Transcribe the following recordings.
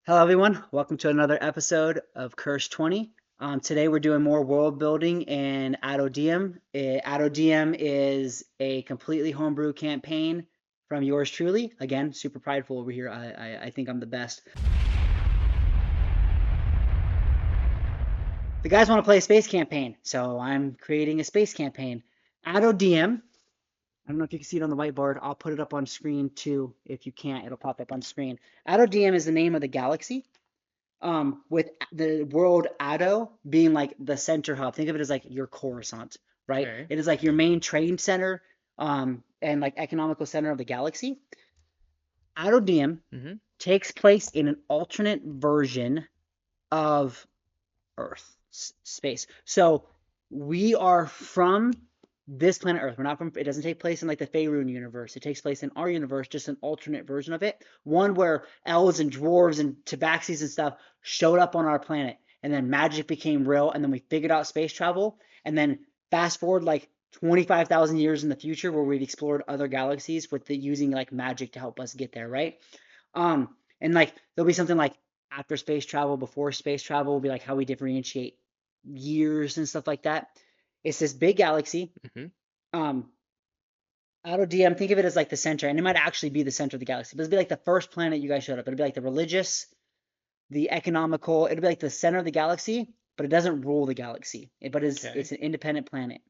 Hello, everyone. Welcome to another episode of Curse 20. Today we're doing more world building in Adodiem. Adodiem is a completely homebrew campaign from yours truly. Again, super prideful over here. I think I'm the best. The guys want to play a space campaign, so I'm creating a space campaign. Adodiem. I don't know if you can see it on the whiteboard. I'll put it up on screen too. If you can't, it'll pop up on screen. Adodiem is the name of the galaxy. With the world Ado being like the center hub. Think of it as like your Coruscant, right? Okay. It is like your main trade center, and like economical center of the galaxy. Adodium Mm-hmm. takes place in an alternate version of Earth space. So we are from this planet Earth. We're not from. It doesn't take place in like the Faerun universe. It takes place in our universe, just an alternate version of it. One where elves and dwarves and tabaxis and stuff showed up on our planet, and then magic became real, and then we figured out space travel, and then fast forward like 25,000 years in the future, where we've explored other galaxies with using like magic to help us get there, right? And like there'll be something like after space travel, before space travel will be like how we differentiate years and stuff like that. It's this big galaxy. Mm-hmm. Um, Auto DM, think of it as like the center, and it might actually be the center of the galaxy, but it'll be like the first planet you guys showed up. It'll be like the religious, the economical. It'll be like the center of the galaxy, but it doesn't rule the galaxy. But Okay. it's an independent planet.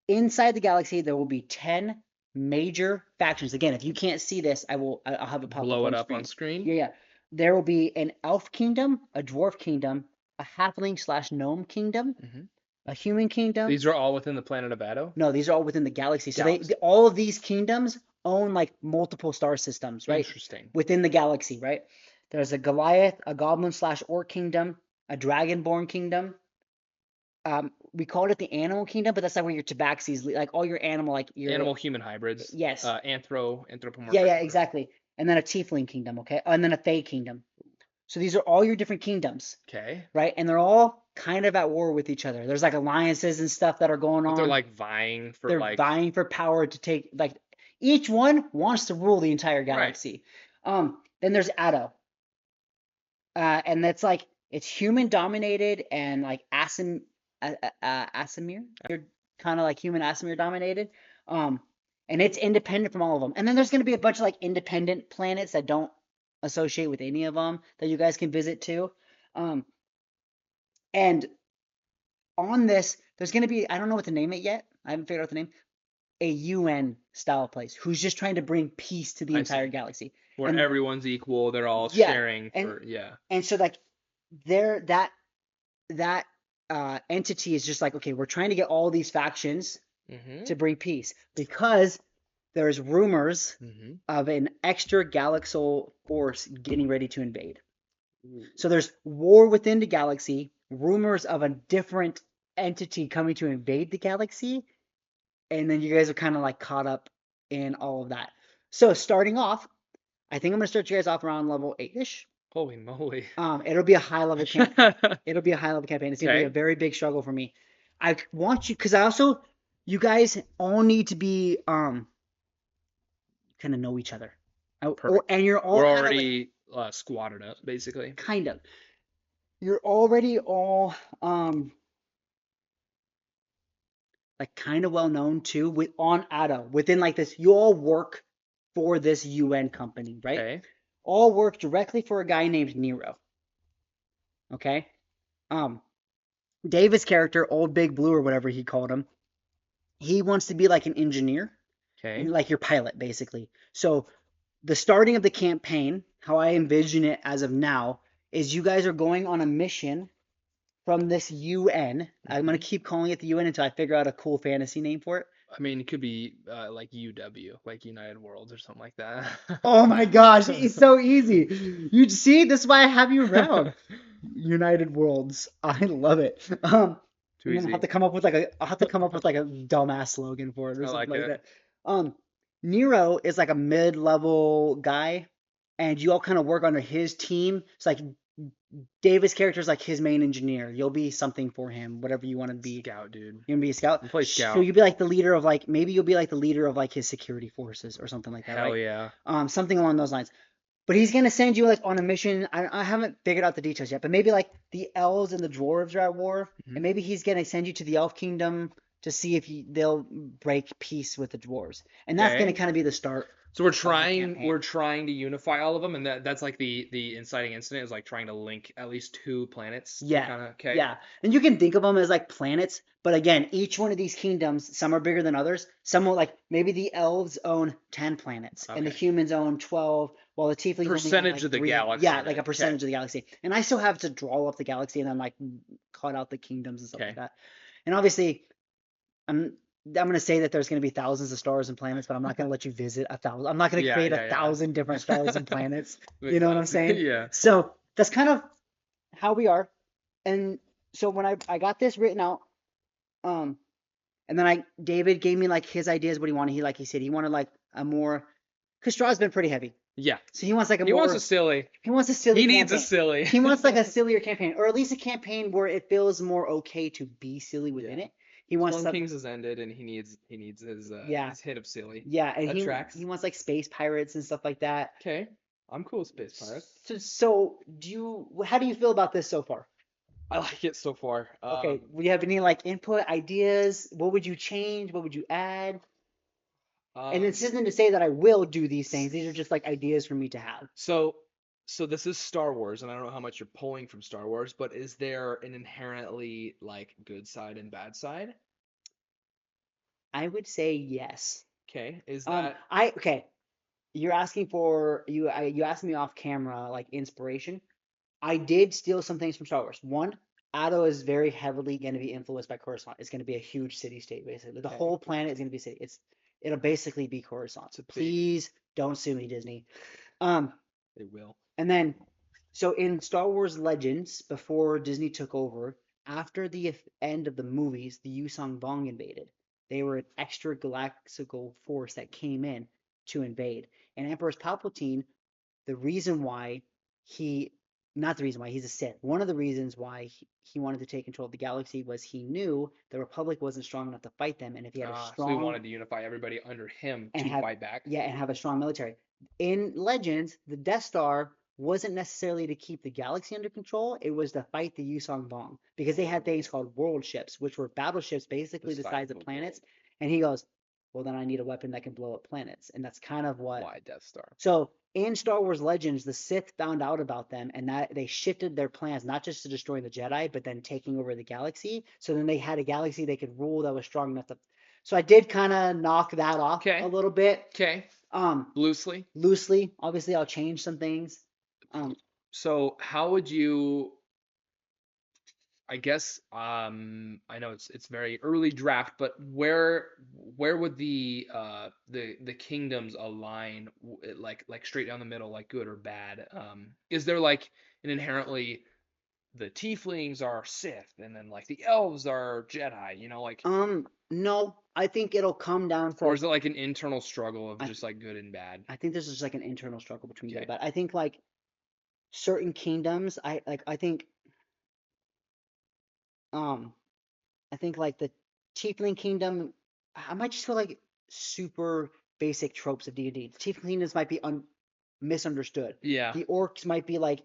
Inside the galaxy, there will be 10 major factions. Again, if you can't see this, I'll have it pop up Blow it on up on screen. screen. Yeah, yeah. There will be an elf kingdom, a dwarf kingdom, a halfling slash gnome kingdom, Mm-hmm. a human kingdom. These are all within the planet of Ado. No, these are all within the galaxy. So Galaxy. all of these kingdoms own like multiple star systems, right? Interesting. Within the galaxy, right? There's a Goliath, a goblin slash orc kingdom, a dragonborn kingdom. We called it the animal kingdom, but that's like where your tabaxis, like all your animal, like your Animal human hybrids. yes, yeah, Anthropomorphic. yeah, exactly. And then a tiefling kingdom, okay, and then a fey kingdom. So these are all your different kingdoms, Okay. right? And they're all kind of at war with each other. There's like alliances and stuff that are going But they're on. like vying for They're like. vying for power to take like each one wants to rule the entire Right. galaxy. Then there's Ado, and that's like it's human dominated and like Asimir, you're kind of like human Asimir dominated. Um, and it's independent from all of them. And then there's going to be a bunch of like independent planets that don't associate with any of them that you guys can visit too. Um, and on this, there's going to be, I don't know what to name it yet. I haven't figured out the name. A UN style place who's just trying to bring peace to the I entire see. galaxy. Where And everyone's equal. They're all yeah, sharing and for yeah. so like there that entity is just like, okay, we're trying to get all these factions Mm-hmm. to bring peace because there's rumors Mm-hmm. of an extra galaxal force getting ready to invade. Ooh. So there's war within the galaxy, rumors of a different entity coming to invade the galaxy, and then you guys are kind of like caught up in all of that. So starting off, I think I'm gonna start you guys off around level 8-ish. Holy moly. It'll be a high level camp. It'll be a high level campaign. It's gonna be a Okay. very big struggle for me. I want you because I also you guys all need to be kind of know each other. Perfect. And you're all We're kind of like already squatted up, basically. kind of you're already all like kind of well known too with on Ada within like this. You all work for this UN company, right? Okay. All work directly for a guy named Nero. Okay. Um, David's character, Old Big Blue or whatever he called him, he wants to be like an engineer and Okay. like your pilot basically. So the starting of the campaign, how I envision it as of now, is you guys are going on a mission from this UN. I'm gonna Mm-hmm. keep calling it the UN until I figure out a cool fantasy name for it. I mean, it could be like UW, like United Worlds or something like that. Oh my gosh, it's so easy. You see, this is why I have you around. United Worlds. I love it. Too And then easy. I'll have to come up with like a dumbass slogan for it or I something like like it. that. Um, Nero is like a mid-level guy, and you all kind of work under his team. It's like David's character is like his main engineer. You'll be something for him, whatever you want to be. Scout, dude. You're gonna be a scout. You play So Scout. you'll be like the leader of like maybe you'll be like the leader of like his security forces or something like that, Hell right? yeah. Something along those lines. But he's gonna send you like on a mission. I haven't figured out the details yet, but maybe like the elves and the dwarves are at war, Hmm. and maybe he's gonna send you to the elf kingdom to see if they'll break peace with the dwarves, and that's gonna Okay. kind of be the start So we're of the trying campaign. we're trying to unify all of them, and that's like the inciting incident is like trying to link at least two planets to Yeah, kind of okay. yeah. And you can think of them as like planets, but again, each one of these kingdoms, some are bigger than others. Some will like maybe the elves own 10 planets and the Okay. humans own 12, while the tieflings only have Percentage like of the three. galaxy Yeah, like then. a Okay. percentage of the galaxy. And I still have to draw up the galaxy and then like cut out the kingdoms and stuff like Okay. that. And obviously, I'm gonna say that there's gonna be thousands of stars and planets, but I'm not gonna let you visit a thousand. I'm not gonna Yeah, create a yeah, thousand different stars yeah. and planets. The You know what I'm clouds. saying? Yeah. So that's kind of how we are. And so when I got this written out, um, and then David gave me like his ideas what he wanted. He said he wanted like a more because Straw's been pretty heavy. Yeah. So he wants like a He wants a more silly. he wants a silly He needs a campaign. silly. He wants like a sillier campaign, or at least a campaign where it feels more okay to be silly Yeah. within it. He wants Storm some Kings has ended, and he needs yeah, his hit of silly. yeah, and That he tracks. wants like space pirates and stuff like that. Okay. I'm cool with Space Pirates. So how do you feel about this so far? I like it so far. Okay, do you have any like input, ideas? What would you change? What would you add? And this Um, isn't to say that I will do these things. These are just like ideas for me to have. so so this is Star Wars, and I don't know how much you're pulling from Star Wars, but is there an inherently like good side and bad side? I would say yes. Okay. Is that Okay. You're asking for you asked me off camera like inspiration. I did steal some things from Star Wars. One, Ado is very heavily going to be influenced by Coruscant. It's going to be a huge city state basically. The okay? whole planet is going to be a city. It'll basically be Coruscant. It's a big. Please don't sue me, Disney. Um, They will. And then, so in Star Wars Legends, before Disney took over, after the end of the movies, the Yusong Vong invaded. They were an extra galactical force that came in to invade. And Emperor Palpatine, the reason why he, not the reason why, he's a Sith. One of the reasons why he wanted to take control of the galaxy was he knew the Republic wasn't strong enough to fight them. And if he had a So he strong wanted to unify everybody under him and to have fight back. yeah and have a strong military. In Legends, the Death Star wasn't necessarily to keep the galaxy under control. It was to fight the Yusong Vong because they had things called world ships, which were battleships The basically the size size of of a planets. world. And he goes, "Well, then I need a weapon that can blow up planets." And that's kind of what. Why Death Star? So in Star Wars Legends, the Sith found out about them, and that they shifted their plans not just to destroy the Jedi, but then taking over the galaxy. So then they had a galaxy they could rule that was strong enough to. So I did kind of knock that off a Okay. little bit. Okay. Um, Loosely. Loosely, obviously, I'll change some things. Um, So how would you I guess I know it's very early draft, but where would the kingdoms align like straight down the middle, like good or bad? Is there like an inherently the tieflings are Sith and then like the elves are Jedi, like no, I think it'll come down to or like is it like an internal struggle of I, just like good and bad? I think this is like an internal struggle between good and Okay. bad. I think like certain kingdoms, um I think like the Tiefling Kingdom, I might just feel like super basic tropes of D&D. The Tiefling Kingdoms might be misunderstood. Yeah. The orcs might be like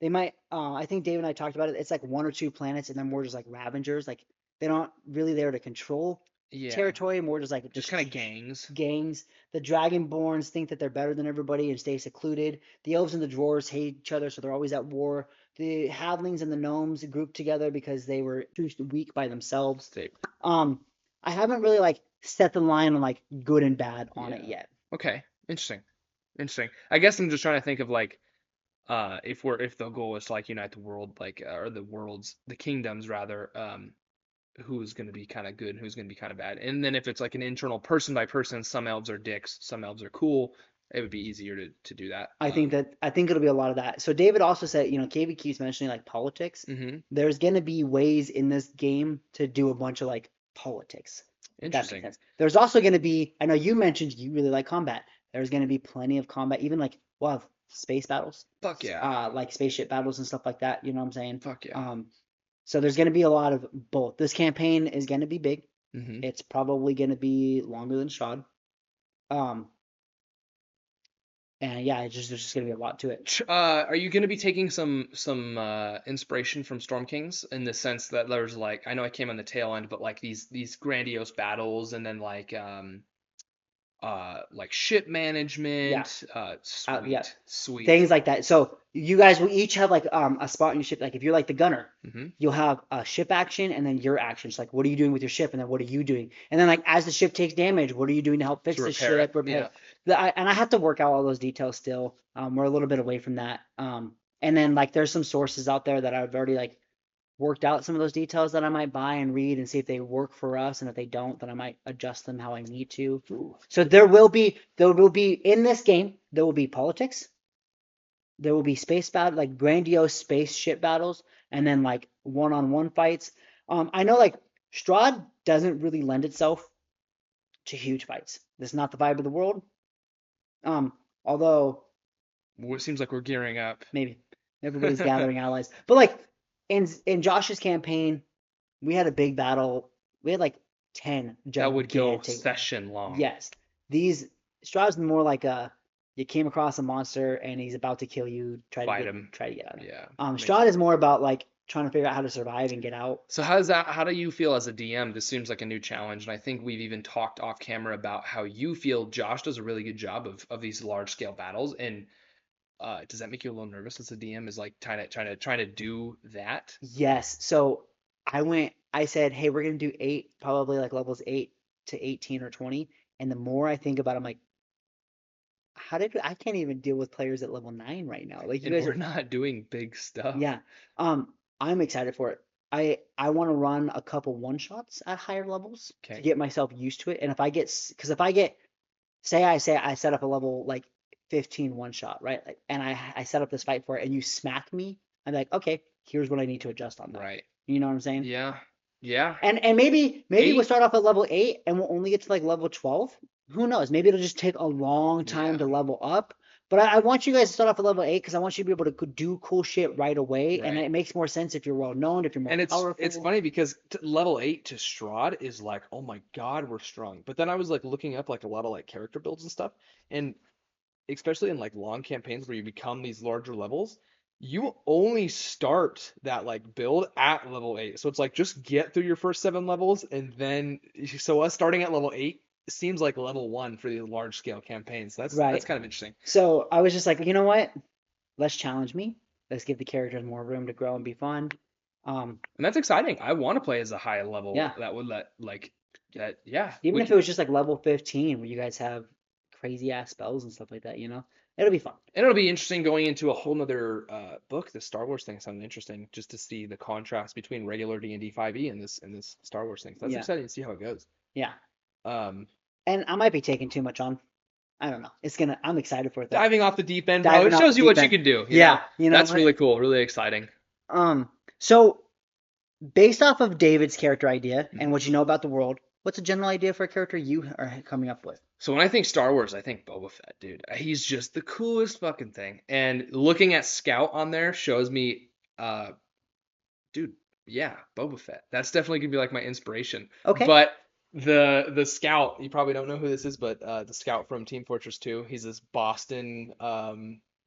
they might I think Dave and I talked about it. It's like one or two planets and then more just like Ravengers. Like they're not really there to control Yeah. territory, more just like Just kind of gangs. gangs. The Dragonborns think that they're better than everybody and stay secluded. The elves and the dwarves hate each other, so they're always at war. The halflings and the gnomes group together because they were too weak by themselves. Say, Um, I haven't really like set the line on like good and bad on it yeah. yet. Okay. Interesting. Interesting. I guess I'm just trying to think of like if the goal is to like unite the world like or the kingdoms rather who's going to be kind of good and who's going to be kind of bad, and then if it's like an internal person by person, some elves are dicks, some elves are cool, it would be easier to do that. I think it'll be a lot of that. So David also said, KV keeps mentioning like politics. Hmm. There's gonna be ways in this game to do a bunch of like politics, if that makes Interesting. sense. There's also gonna be, I know you mentioned you really like combat. There's gonna be plenty of combat, even like we'll have space battles, Fuck yeah. like spaceship battles and stuff like that. You know what I'm saying? Fuck yeah. Um, so there's gonna be a lot of both. This campaign is gonna be big. Hmm. It's probably gonna be longer than Shad. Um, And yeah, there's just gonna be a lot to it. Are you going to be taking some inspiration from Storm Kings in the sense that there's like I know I came on the tail end, but like these grandiose battles and then like ship Yeah. management. Yeah. Sweet, sweet. Things like that. So you guys will each have like a spot in your ship. Like if you're like the gunner, Hmm. you'll have a ship action and then your actions. Like what are you doing with your ship, and then what are you doing? And then like as the ship takes damage, what are you doing to help To fix the repair it. ship, repair? Yeah. And I have to work out all those details still. We're a little bit away from that. And then like there's some sources out there that I've already like worked out some of those details that I might buy and read and see if they work for us, and if they don't, then I might adjust them how I need to. Ooh. So there will be in this game there will be politics, there will be space battle, like grandiose spaceship battles, and then like one-on-one fights. I know like Strahd doesn't really lend itself to huge fights. This is not the vibe of the world. Although Well, it seems like we're gearing up. maybe everybody's gathering allies, but like in Josh's campaign, we had a big battle. We had like 10 That would go gigantic. session long. Yes, these Strahd's more like a you came across a monster and he's about to kill you. Fight him. Try to get out of it. Yeah. Makes Strahd sense. is more about like trying to figure out how to survive and get out. So how does that, how do you feel as a DM? This seems like a new challenge, and I think we've even talked off camera about how you feel Josh does a really good job of these large scale battles. And does that make you a little nervous as a DM? Is like trying to do that? Yes. So I said, hey, we're gonna do eight, probably like levels 8 to 18 or 20. And the more I think about it, I'm like, I can't even deal with players at level 9 right now. Like you And guys we're are. not doing big stuff. Yeah. I'm excited for it. I want to run a couple one shots at higher levels to Okay. get myself used to it. And if I get, because if I get, say I set up a level like 15 one shot, right? Like, and I set up this fight for it, and you smack me, I'm like, okay, here's what I need to adjust on that. Right. You know what I'm saying? Yeah. Yeah. And maybe we'll Eight. start off at level 8 and we'll only get to like level 12. Who knows? Maybe it'll just take a long time Yeah. to level up. But I want you guys to start off at level 8 because I want you to be able to do cool shit right away. And Right. it makes more sense if you're well known, if you're more And it's powerful. funny because level 8 to Strahd is like, oh my God, we're strong. But then I was like looking up like a lot of like character builds and stuff, and especially in like long campaigns where you become these larger levels, you only start that like build at level 8. So it's like just get through your first 7 levels, and then so us starting at level 8 seems like level 1 for these large scale campaigns. That's Right. kind of interesting. So I was just like, you know what? Let's challenge me. Let's give the characters more room to grow and be fun. Um, And that's exciting. I want to play as a high yeah. level that would let like that. Yeah, Even we if it can. was just like level 15 where you guys have crazy ass spells and stuff like that, it'll be fun. And it'll be interesting going into a whole nother book. The Star Wars thing sounded interesting, just to see the contrast between regular D&D 5e and this Star Wars thing. So that's Yeah. exciting to see how it goes. Yeah. Um, And I might be taking too much on. I don't know. I'm excited for it though. Diving off the deep end, bro. It Diving off the shows you deep what you end. can do. Yeah, you know That's what? really cool, really exciting. So based off of David's character idea and Mhm. what you know about the world, what's a general idea for a character you are coming up with? So when I think Star Wars, I think Boba Fett, dude. He's just the coolest fucking thing. And looking at Scout on there shows me, dude, yeah, Boba Fett. That's definitely gonna be like my inspiration. Okay. But the scout, you probably don't know who this is, but the scout from Team Fortress 2, he's this Boston.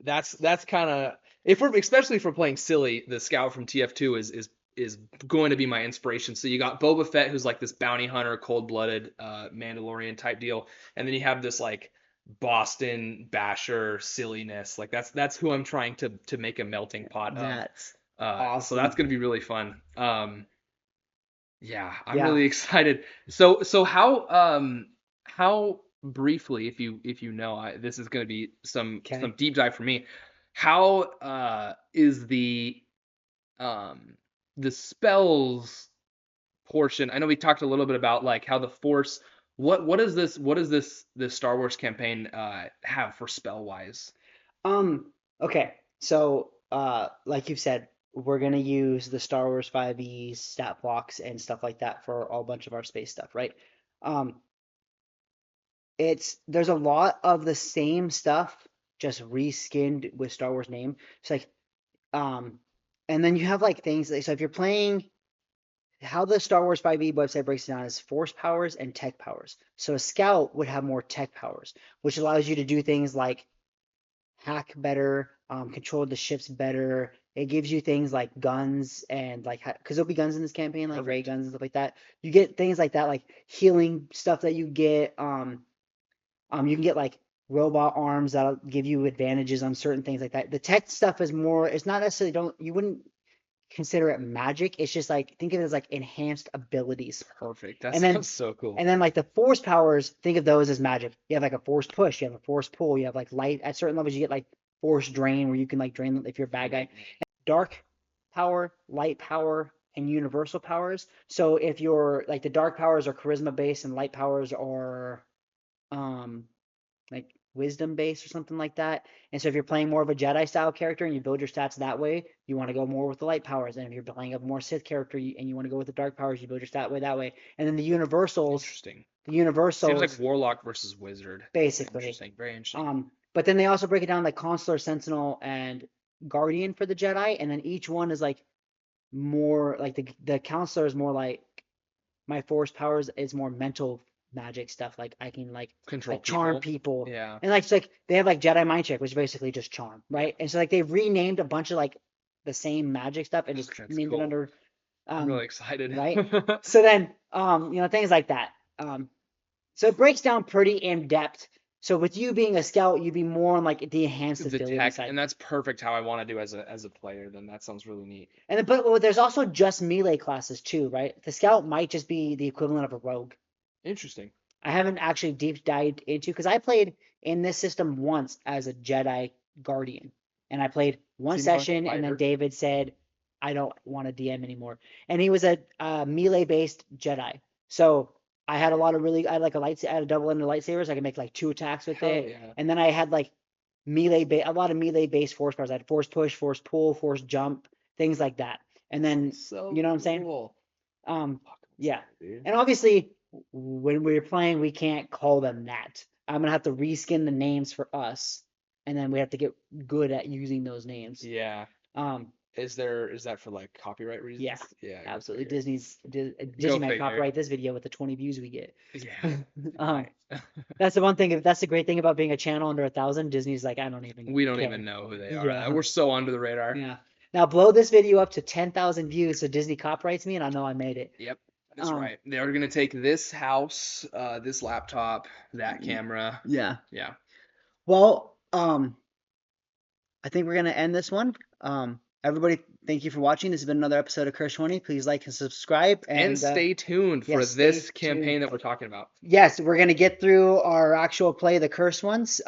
That's kind of if we're especially if we're playing silly, the scout from TF2 is going to be my inspiration. So you got Boba Fett, who's like this bounty hunter, cold-blooded Mandalorian type deal, and then you have this like Boston basher silliness. Like that's who I'm trying to make a melting pot of. That's So that's awesome. gonna be really fun. Yeah, I'm Yeah. really excited. So how briefly, if you know, this is gonna be some Okay. deep dive for me. How is the spells portion? I know we talked a little bit about like how the Force. What does this Star Wars campaign have for spell wise? Okay. So, like you've said, we're gonna use the Star Wars 5e stat blocks and stuff like that for a bunch of our space stuff, right? Um, there's a lot of the same stuff, just reskinned with Star Wars name. It's like, um, and then you have like things like, so if you're playing how the Star Wars 5e website breaks it down is force powers and tech powers. So a scout would have more tech powers, which allows you to do things like hack better, control the ships better. It gives you things like guns and like because there'll be guns in this campaign, like ray Perfect. guns and stuff like that. You get things like that, like healing stuff that you get. You can get like robot arms that'll give you advantages on certain things like that. The tech stuff is more. It's not necessarily don't you wouldn't consider it magic. It's just like think of it as like enhanced abilities. Perfect. That And then sounds so cool. and then like the force powers, think of those as magic. You have like a force push, you have a force pull, you have like light at certain levels you get like force drain where you can like drain them if you're a bad guy. Dark power, light power, and universal powers. So if you're like the dark powers are charisma based and light powers are um like wisdom based or something like that. And so if you're playing more of a Jedi style character and you build your stats that way, you want to go more with the light powers. And if you're playing a more Sith character and you want to go with the dark powers, you build your stat way that way. And then Interesting. the Seems like universals Warlock versus Wizard. basically. Interesting. Very interesting. But then they also break it down like Consular, Sentinel, and Guardian for the Jedi, and then each one is like more like the Counselor is more like my force powers is more mental magic stuff. Like I can Control charm people. people. Yeah. And like it's like they have like Jedi Mind Trick, which is basically just charm, right? And so like they've renamed a bunch of like the same magic stuff and just That's named it cool. under I'm really excited. right. So then things like that. So it breaks down pretty in depth. So with you being a scout, you'd be more on like the enhanced The ability tech, side. and that's perfect how I want to do as a player. Then that sounds really neat. And then, but well, there's also just melee classes too, right? The scout might just be the equivalent of a rogue. Interesting. I haven't actually deep dived into because I played in this system once as a Jedi Guardian, and I played one Seems like a session, and then fighter. David said, "I don't want to DM anymore," and he was a melee based Jedi, so I had a lot of really I had like I had a double ended lightsabers. I could make like 2 attacks with Hell it, yeah. and then I had like a lot of melee based force powers. I had force push, force pull, force jump, things like that, and then So you know what I'm saying? cool. Fuck, I'm Yeah. excited, dude. And obviously, when we're playing, we can't call them that. I'm gonna have to reskin the names for us, and then we have to get good at using those names. Yeah. Um, Is that for like copyright yeah, reasons? Yeah, go absolutely. figure. Disney Go might figure. copyright this video with the 20 views we get. Yeah, they Um, might. that's the one thing. That's the great thing about being a channel under 1,000. Disney's like, I don't even We don't care. even know who they are. Yeah, We're so under the radar. yeah. Now blow this video up to 10,000 views so Disney copyrights me, and I know I made it. Yep, that's Um, right. They are gonna take this house, this laptop, that camera. yeah. Yeah. Well, I think we're gonna end this one. Everybody, thank you for watching. This has been another episode of Curse 20. Please like and subscribe. And stay tuned for yes, stay this tuned. campaign that we're talking about. Yes, we're gonna get through our actual play, the Curse ones.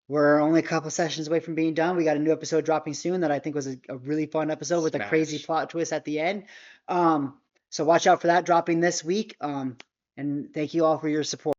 We're only a couple sessions away from being done. We got a new episode dropping soon that I think was a really fun episode with a crazy Smash. plot twist at the end. So watch out for that dropping this week. And thank you all for your support.